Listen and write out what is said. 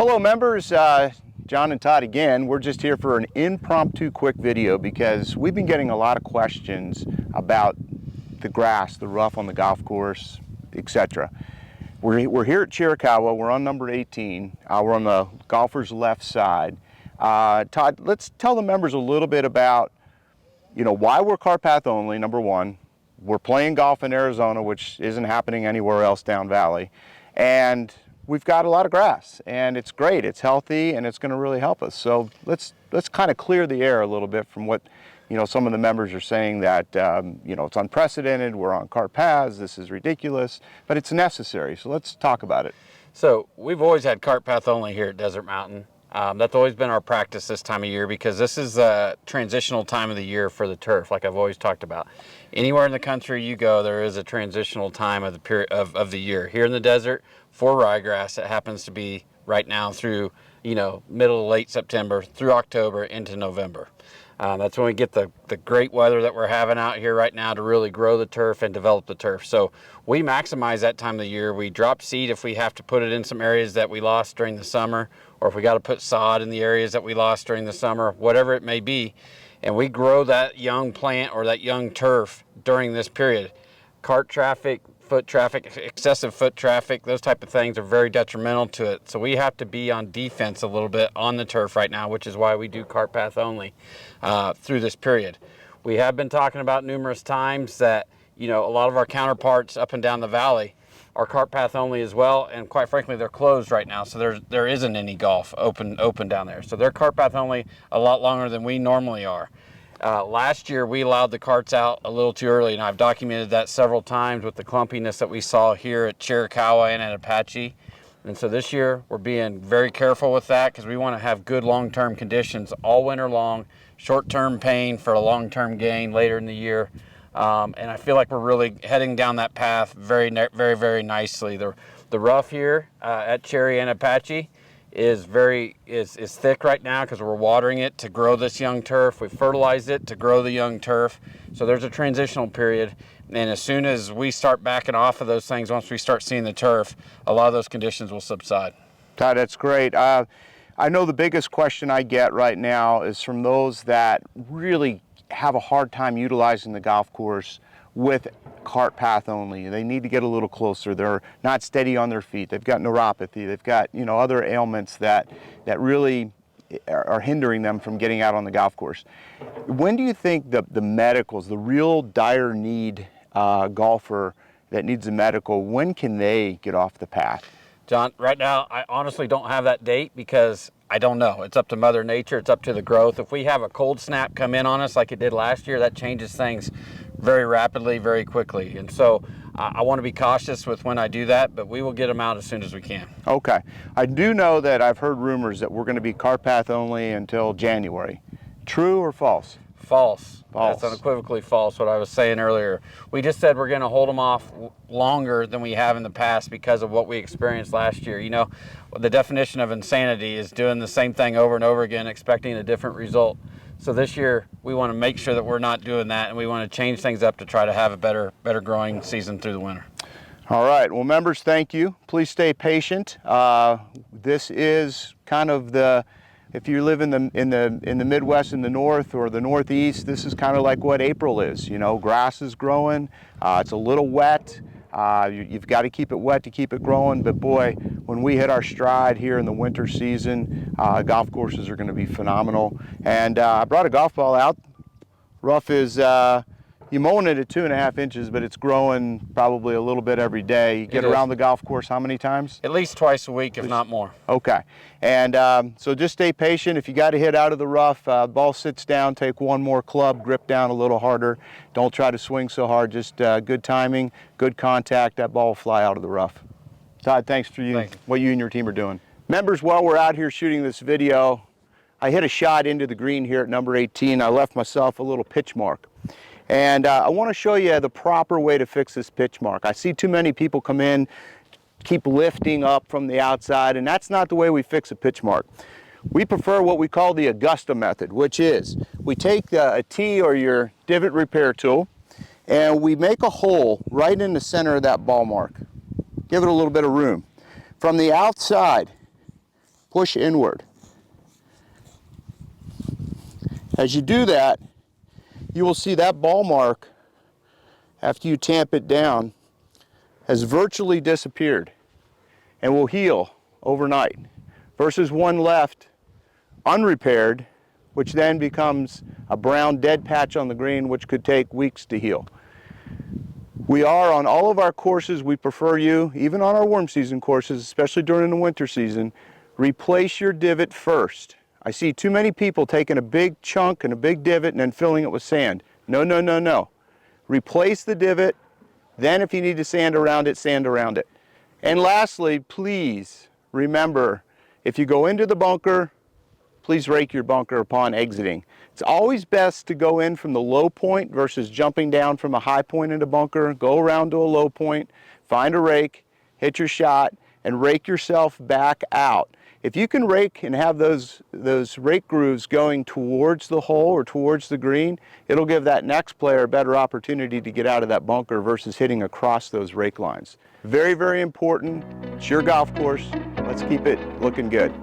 Hello members, John and Todd again. We're just here for an impromptu quick video because we've been getting a lot of questions about the grass, the rough on the golf course, etc. We're here at Chiricahua. We're on number 18. We're on the golfer's left side. Todd, let's tell the members a little bit about, why we're cart path only, number one. We're playing golf in Arizona, which isn't happening anywhere else down valley. And we've got a lot of grass, and it's great. It's healthy, and it's going to really help us. So let's kind of clear the air a little bit from what some of the members are saying that it's unprecedented. We're on cart paths. This is ridiculous, but it's necessary. So let's talk about it. So we've always had cart path only here at Desert Mountain. That's always been our practice this time of year because this is a transitional time of the year for the turf, like I've always talked about. Anywhere in the country you go, there is a transitional time of the period of the year. Here in the desert, for ryegrass, it happens to be right now through middle to late September through October into November. That's when we get the great weather that we're having out here right now to really grow the turf and develop the turf. So we maximize that time of the year. We drop seed if we have to put it in some areas that we lost during the summer, or if we got to put sod in the areas that we lost during the summer, whatever it may be. And we grow that young plant or that young turf during this period. Cart traffic, foot traffic, excessive foot traffic, those type of things are very detrimental to it. So we have to be on defense a little bit on the turf right now, which is why we do cart path only through this period. We have been talking about numerous times that a lot of our counterparts up and down the valley are cart path only as well, and quite frankly they're closed right now, so there isn't any golf open down there. So they're cart path only a lot longer than we normally are. Last year we allowed the carts out a little too early, and I've documented that several times with the clumpiness that we saw here at Chiricahua and at Apache. And so this year we're being very careful with that because we want to have good long-term conditions all winter long, short-term pain for a long-term gain later in the year. And I feel like we're really heading down that path very, very nicely. The rough here at Cherry and Apache is thick right now because we're watering it to grow this young turf. We fertilized it to grow the young turf. So there's a transitional period. And as soon as we start backing off of those things, once we start seeing the turf, a lot of those conditions will subside. Todd, that's great. I know the biggest question I get right now is from those that really have a hard time utilizing the golf course with cart path only. They need to get a little closer. They're not steady on their feet. They've got neuropathy. They've got other ailments that really are hindering them from getting out on the golf course. When do you think the medicals, the real dire need golfer that needs a medical, when can they get off the path? John, right now I honestly don't have that date because I don't know. It's up to Mother Nature. It's up to the growth. If we have a cold snap come in on us like it did last year, that changes things very rapidly, very quickly. And so I want to be cautious with when I do that, but we will get them out as soon as we can. Okay. I do know that I've heard rumors that we're going to be cart path only until January. True or false? False. False. That's unequivocally false, what I was saying earlier. We just said we're going to hold them off longer than we have in the past because of what we experienced last year. The definition of insanity is doing the same thing over and over again, expecting a different result. So this year, we want to make sure that we're not doing that, and we want to change things up to try to have a better growing season through the winter. All right. Well, members, thank you. Please stay patient. This is kind of if you live in the Midwest, in the North or the Northeast, this is kind of like what April is. Grass is growing. It's a little wet. You've got to keep it wet to keep it growing. But boy, when we hit our stride here in the winter season, golf courses are going to be phenomenal. And I brought a golf ball out. Rough is you're mowing it at 2.5 inches, but it's growing probably a little bit every day. You get around the golf course how many times? At least twice a week, if not more. Okay. And so just stay patient. If you got to hit out of the rough, ball sits down, take one more club, grip down a little harder. Don't try to swing so hard. Just good timing, good contact. That ball will fly out of the rough. Todd, thanks for what you and your team are doing. Members, while we're out here shooting this video, I hit a shot into the green here at number 18. I left myself a little pitch mark. And I want to show you the proper way to fix this pitch mark. I see too many people come in, keep lifting up from the outside, and that's not the way we fix a pitch mark. We prefer what we call the Augusta method, which is we take a T or your divot repair tool, and we make a hole right in the center of that ball mark. Give it a little bit of room. From the outside, push inward. As you do that, you will see that ball mark, after you tamp it down, has virtually disappeared and will heal overnight, versus one left unrepaired, which then becomes a brown dead patch on the green, which could take weeks to heal. We are on all of our courses, we prefer you, even on our warm season courses, especially during the winter season, replace your divot first. I see too many people taking a big chunk and a big divot and then filling it with sand. No, no, no, no. Replace the divot, then if you need to sand around it, sand around it. And lastly, please remember, if you go into the bunker, please rake your bunker upon exiting. It's always best to go in from the low point versus jumping down from a high point in a bunker. Go around to a low point, find a rake, hit your shot, and rake yourself back out. If you can rake and have those rake grooves going towards the hole or towards the green, it'll give that next player a better opportunity to get out of that bunker versus hitting across those rake lines. Very, very important. It's your golf course. Let's keep it looking good.